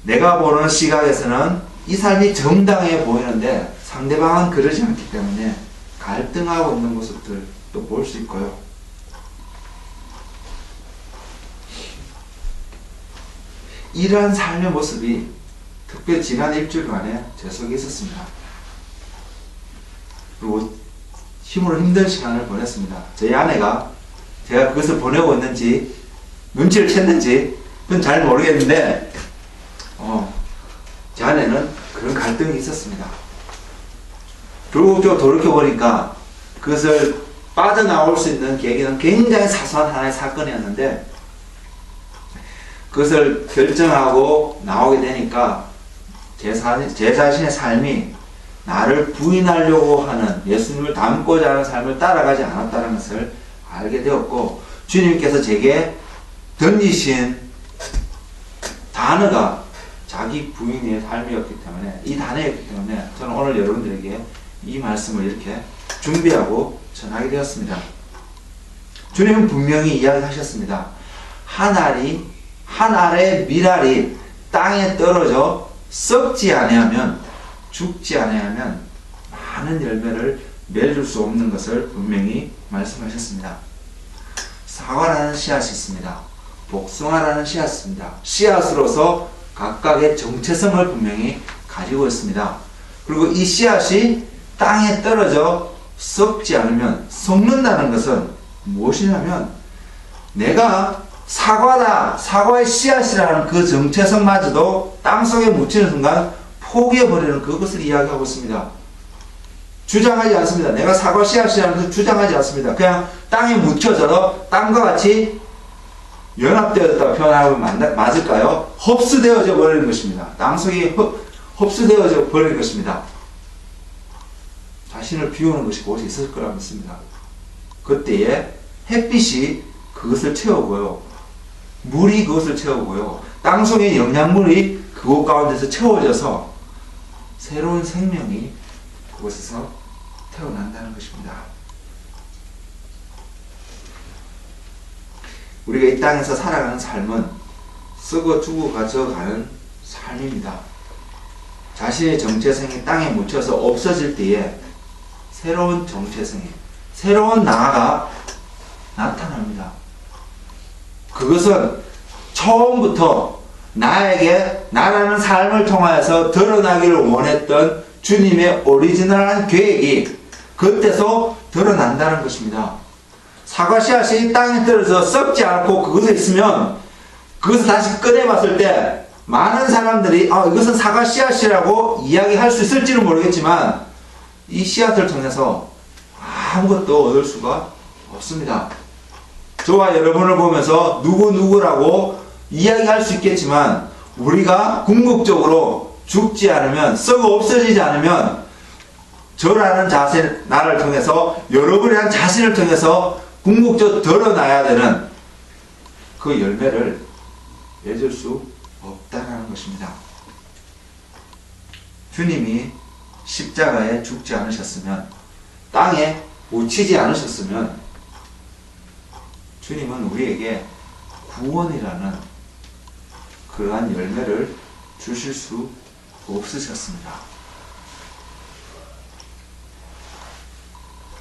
내가 보는 시각에서는 이 삶이 정당해 보이는데 상대방은 그러지 않기 때문에 갈등하고 있는 모습들도 볼 수 있고요. 이러한 삶의 모습이 특별히 지난 일주일간에 제 속에 있었습니다. 그리고 힘으로 힘든 시간을 보냈습니다. 저희 아내가 제가 그것을 보내고 있는지 눈치를 챘는지 그건 잘 모르겠는데 제 아내는 그런 갈등이 있었습니다. 그리고 좀 돌이켜보니까 그것을 빠져나올 수 있는 계기는 굉장히 사소한 하나의 사건이었는데 그것을 결정하고 나오게 되니까 제 자신의 삶이 나를 부인하려고 하는 예수님을 닮고자 하는 삶을 따라가지 않았다는 것을 알게 되었고 주님께서 제게 던지신 단어가 자기 부인의 삶이었기 때문에 이 단어였기 때문에 저는 오늘 여러분들에게 이 말씀을 이렇게 준비하고 전하게 되었습니다. 주님은 분명히 이야기하셨습니다. 한 알의 밀알이 땅에 떨어져 썩지 아니하면 죽지 아니하면 많은 열매를 맺을 수 없는 것을 분명히 말씀하셨습니다. 사과라는 씨앗이 있습니다. 복숭아라는 씨앗이 있습니다. 씨앗으로서 각각의 정체성을 분명히 가지고 있습니다. 그리고 이 씨앗이 땅에 떨어져 썩지 않으면 썩는다는 것은 무엇이냐면 내가 사과다, 사과의 씨앗이라는 그 정체성마저도 땅속에 묻히는 순간 포기해버리는 그것을 이야기하고 있습니다. 주장하지 않습니다. 내가 사과 씨앗이라는 것을 주장하지 않습니다. 그냥 땅에 묻혀져 땅과 같이 연합되었다 표현하면 맞을까요? 흡수되어져 버리는 것입니다. 땅속에 흡수되어져 버리는 것입니다. 자신을 비우는 것이 그곳에 있을 거라 믿습니다. 그때에 햇빛이 그것을 채우고요. 물이 그것을 채우고요. 땅속의 영양물이 그곳 가운데서 채워져서 새로운 생명이 그곳에서 태어난다는 것입니다. 우리가 이 땅에서 살아가는 삶은 썩어 죽어가는 삶입니다. 자신의 정체성이 땅에 묻혀서 없어질 때에 새로운 정체성이, 새로운 나가 나타납니다. 그것은 처음부터 나라는 삶을 통하여서 드러나기를 원했던 주님의 오리지널한 계획이 그때서 드러난다는 것입니다. 사과 씨앗이 땅에 떨어져 썩지 않고 그것에 있으면 그것을 다시 꺼내봤을 때 많은 사람들이 이것은 사과 씨앗이라고 이야기할 수 있을지는 모르겠지만 이 씨앗을 통해서 아무것도 얻을 수가 없습니다. 저와 여러분을 보면서 누구라고 이야기할 수 있겠지만 우리가 궁극적으로 죽지 않으면, 썩어 없어지지 않으면 저라는 자신, 나를 통해서, 여러분이란 자신을 통해서 궁극적으로 드러나야 되는 그 열매를 맺을 수 없다는 것입니다. 주님이 십자가에 죽지 않으셨으면, 땅에 묻히지 않으셨으면 주님은 우리에게 구원이라는 그러한 열매를 주실 수 없으셨습니다.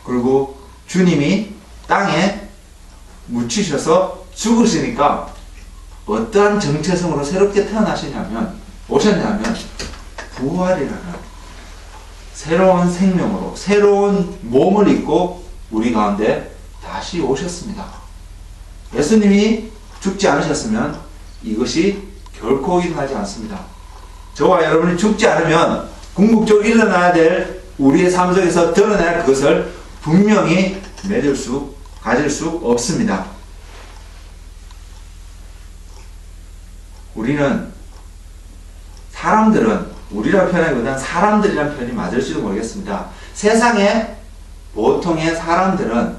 그리고 주님이 땅에 묻히셔서 죽으시니까 어떠한 정체성으로 새롭게 오셨냐면 부활이라는 새로운 생명으로 새로운 몸을 입고 우리 가운데 다시 오셨습니다. 예수님이 죽지 않으셨으면 이것이 결코 일어나지 않습니다. 저와 여러분이 죽지 않으면 궁극적으로 일어나야 될 우리의 삶 속에서 드러날 그것을 분명히 가질 수 없습니다. 우리라는 표현하기보다는 사람들이라는 표현이 맞을지도 모르겠습니다. 세상에 보통의 사람들은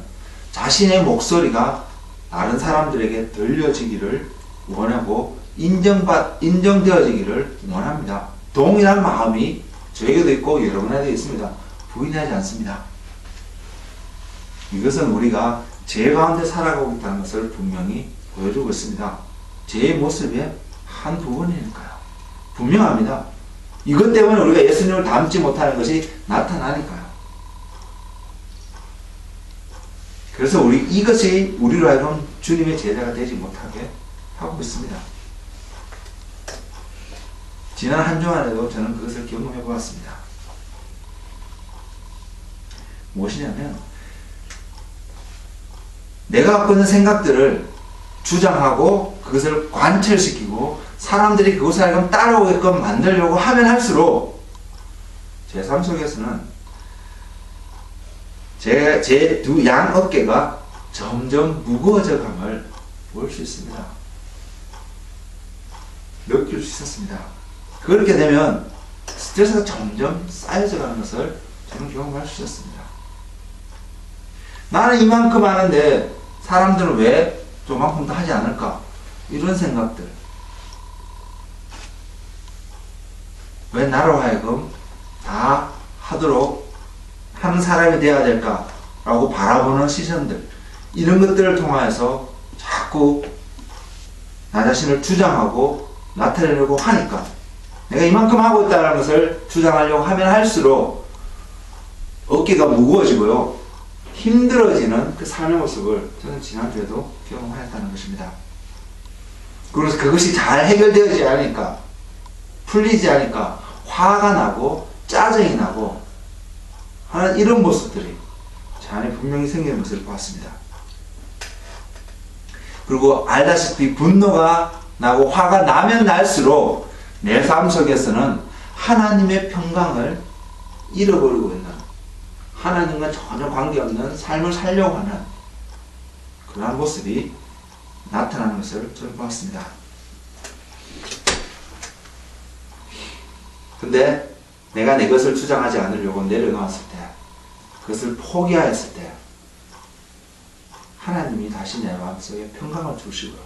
자신의 목소리가 다른 사람들에게 들려지기를 원하고 인정되어지기를 원합니다. 동일한 마음이 저에게도 있고 여러분에게도 있습니다. 부인하지 않습니다. 이것은 우리가 죄 가운데 살아가고 있다는 것을 분명히 보여주고 있습니다. 죄의 모습의 한 부분이니까요. 분명합니다. 이것 때문에 우리가 예수님을 닮지 못하는 것이 나타나니까요. 그래서 이것이 우리로 하여금 주님의 제자가 되지 못하게 하고 있습니다. 지난 한 주간에도 저는 그것을 경험해 보았습니다. 무엇이냐면 내가 갖고 있는 생각들을 주장하고 그것을 관철시키고 사람들이 그것을 하여금 따라오게끔 만들려고 하면 할수록 제 삶 속에서는 제 두 양 어깨가 점점 무거워져 감을 볼 수 있습니다. 느낄 수 있었습니다. 그렇게 되면 스트레스가 점점 쌓여져 가는 것을 저는 경험할 수 있었습니다. 나는 이만큼 하는데 사람들은 왜 저만큼 더 하지 않을까? 이런 생각들. 왜 나로 하여금 다 하도록 하는 사람이 되어야 될까라고 바라보는 시선들, 이런 것들을 통하여서 자꾸 나 자신을 주장하고 나타내려고 하니까, 내가 이만큼 하고 있다는 것을 주장하려고 하면 할수록 어깨가 무거워지고요, 힘들어지는 그 삶의 모습을 저는 지난주에도 경험하였다는 것입니다. 그래서 그것이 잘 해결되지 않으니까, 풀리지 않으니까 화가 나고 짜증이 나고 하는 이런 모습들이 제 안에 분명히 생기는 것을 보았습니다. 그리고 알다시피 분노가 나고 화가 나면 날수록 내 삶 속에서는 하나님의 평강을 잃어버리고 있는, 하나님과 전혀 관계없는 삶을 살려고 하는 그러한 모습이 나타나는 것을 저는 보았습니다. 근데 내가 내 것을 주장하지 않으려고 내려놓았을 때, 그것을 포기하였을 때 하나님이 다시 내 마음속에 평강을 주시고요,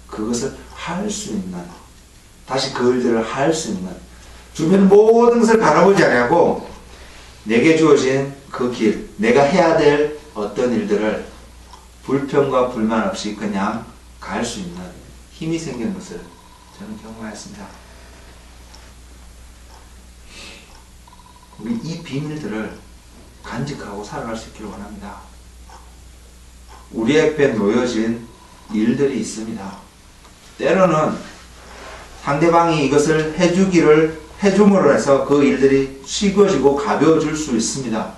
그것을 할 수 있는, 다시 그 일들을 할 수 있는, 주변 모든 것을 바라보지 않고 내게 주어진 그 길, 내가 해야 될 어떤 일들을 불평과 불만 없이 그냥 갈 수 있는 힘이 생기는 것을 저는 경험하였습니다. 우리 이 비밀들을 간직하고 살아갈 수 있기를 원합니다. 우리 앞에 놓여진 일들이 있습니다. 때로는 상대방이 이것을 해줌으로 해서 그 일들이 쉬워지고 가벼워질 수 있습니다.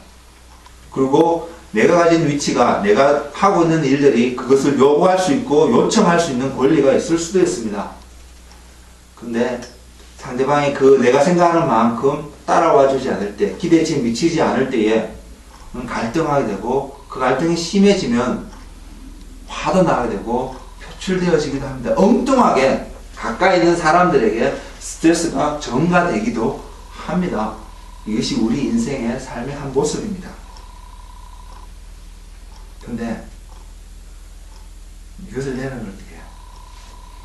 그리고 내가 가진 위치가, 내가 하고 있는 일들이 그것을 요구할 수 있고 요청할 수 있는 권리가 있을 수도 있습니다. 근데 상대방이 내가 생각하는 만큼 따라와 주지 않을 때, 기대치에 미치지 않을 때에 갈등하게 되고, 그 갈등이 심해지면 화도 나게 되고 표출되어지기도 합니다. 엉뚱하게 가까이 있는 사람들에게 스트레스가 전가되기도 합니다. 이것이 우리 인생의 삶의 한 모습입니다. 근데 이것을 내려놓을 때요,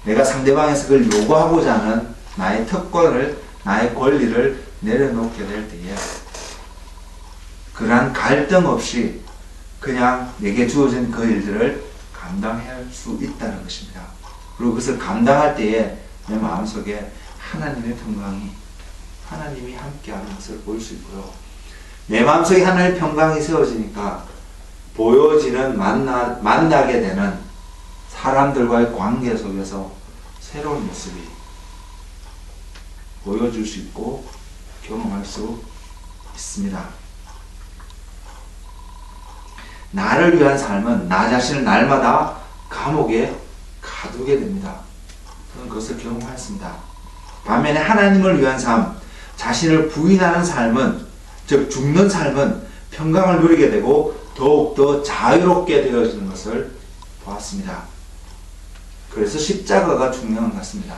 내가 상대방에서 그걸 요구하고자 하는 나의 특권을, 나의 권리를 내려놓게 될 때에 그러한 갈등 없이 그냥 내게 주어진 그 일들을 감당할 수 있다는 것입니다. 그리고 그것을 감당할 때에 내 마음속에 하나님의 평강이, 하나님이 함께하는 것을 볼 수 있고요. 내 마음속에 하나님의 평강이 세워지니까 보여지는 만나게 되는 사람들과의 관계 속에서 새로운 모습이 보여줄 수 있고 경험할 수 있습니다. 나를 위한 삶은 나 자신을 날마다 감옥에 가두게 됩니다. 저는 그것을 경험했습니다. 반면에 하나님을 위한 삶, 자신을 부인하는 삶은, 즉 죽는 삶은 평강을 누리게 되고 더욱더 자유롭게 되어지는 것을 보았습니다. 그래서 십자가가 중요한 것 같습니다.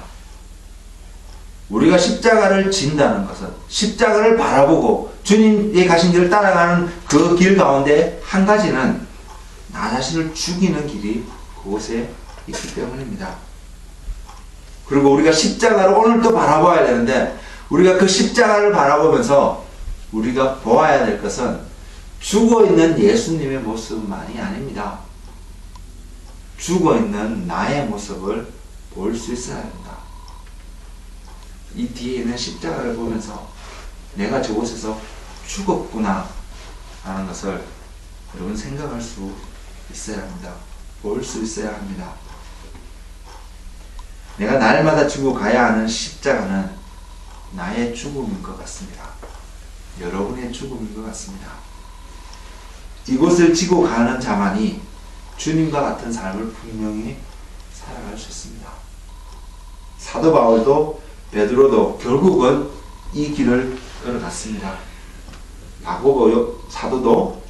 우리가 십자가를 진다는 것은 십자가를 바라보고 주님이 가신 길을 따라가는 그 길 가운데 한 가지는 나 자신을 죽이는 길이 그곳에 있기 때문입니다. 그리고 우리가 십자가를 오늘 또 바라봐야 되는데, 우리가 그 십자가를 바라보면서 우리가 보아야 될 것은 죽어있는 예수님의 모습만이 아닙니다. 죽어있는 나의 모습을 볼 수 있어야 합니다. 이 뒤에 있는 십자가를 보면서 내가 저곳에서 죽었구나 하는 것을 여러분 생각할 수 있어야 합니다. 볼 수 있어야 합니다. 내가 날마다 지고 가야 하는 십자가는 나의 죽음인 것 같습니다. 여러분의 죽음인 것 같습니다. 이곳을 지고 가는 자만이 주님과 같은 삶을 분명히 살아갈 수 있습니다. 사도 바울도 베드로도 결국은 이 길을 걸어갔습니다. 야고보 사도도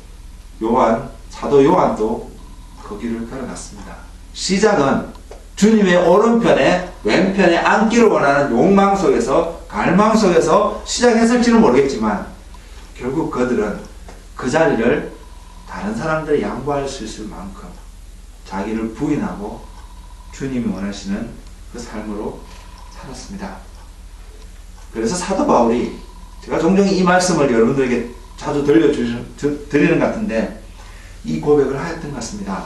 사도 요한도 그 길을 걸어갔습니다. 시작은 주님의 오른편에 왼편에 앉기를 원하는 욕망 속에서, 갈망 속에서 시작했을지는 모르겠지만 결국 그들은 그 자리를 다른 사람들이 양보할 수 있을 만큼 자기를 부인하고 주님이 원하시는 그 삶으로 살았습니다. 그래서 사도 바울이, 제가 종종 이 말씀을 여러분들에게 자주 드리는 것 같은데, 이 고백을 하였던 것 같습니다.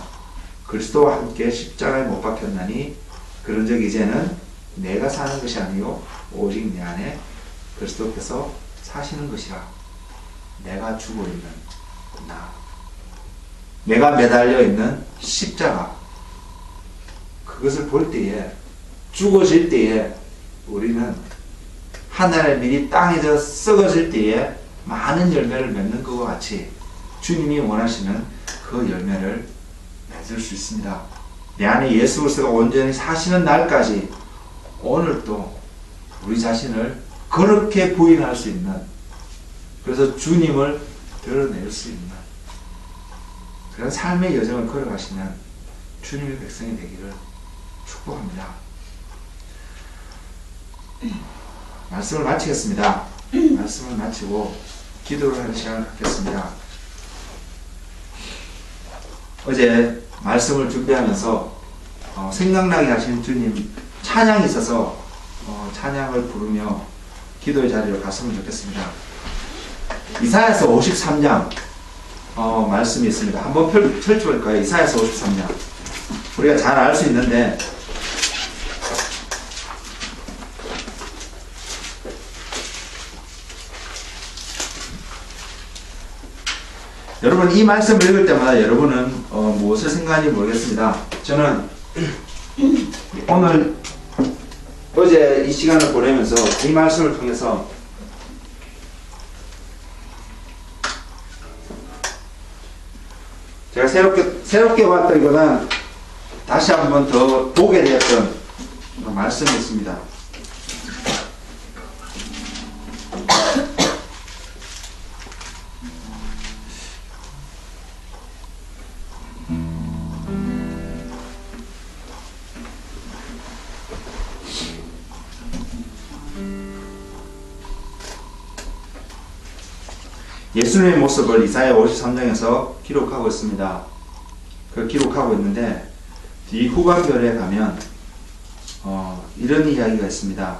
그리스도와 함께 십자가에 못 박혔나니 그런즉 이제는 내가 사는 것이 아니요 오직 내 안에 그리스도께서 사시는 것이라. 내가 죽어 있는 나, 내가 매달려 있는 십자가, 그것을 볼 때에, 죽어질 때에 우리는 하늘의 밀이 땅에서 썩어질 때에 많은 열매를 맺는 것과 같이 주님이 원하시는 그 열매를 맺을 수 있습니다. 내 안에 예수 그리스도가 온전히 사시는 날까지 오늘도 우리 자신을 그렇게 부인할 수 있는, 그래서 주님을 드러낼 수 있는 그런 삶의 여정을 걸어가시는 주님의 백성이 되기를 축복합니다. 말씀을 마치겠습니다. 말씀을 마치고 기도를 하는 시간을 갖겠습니다. 어제 말씀을 준비하면서 생각나게 하신 주님 찬양이 있어서 찬양을 부르며 기도의 자리로 갔으면 좋겠습니다. 이사야서 53장 말씀이 있습니다. 한번 펼쳐볼까요? 이사야서 53장. 우리가 잘 알 수 있는데 여러분 이 말씀을 읽을 때마다 여러분은 무엇을 생각하는지 모르겠습니다. 저는 오늘 어제 이 시간을 보내면서 이 말씀을 통해서 제가 새롭게 봤다기보다는 다시 한번 더 보게 되었던 말씀이 있습니다. 예수님의 모습을 이사야 53장에서 기록하고 있습니다. 그 기록하고 있는데 뒤 후반절에 가면 이런 이야기가 있습니다.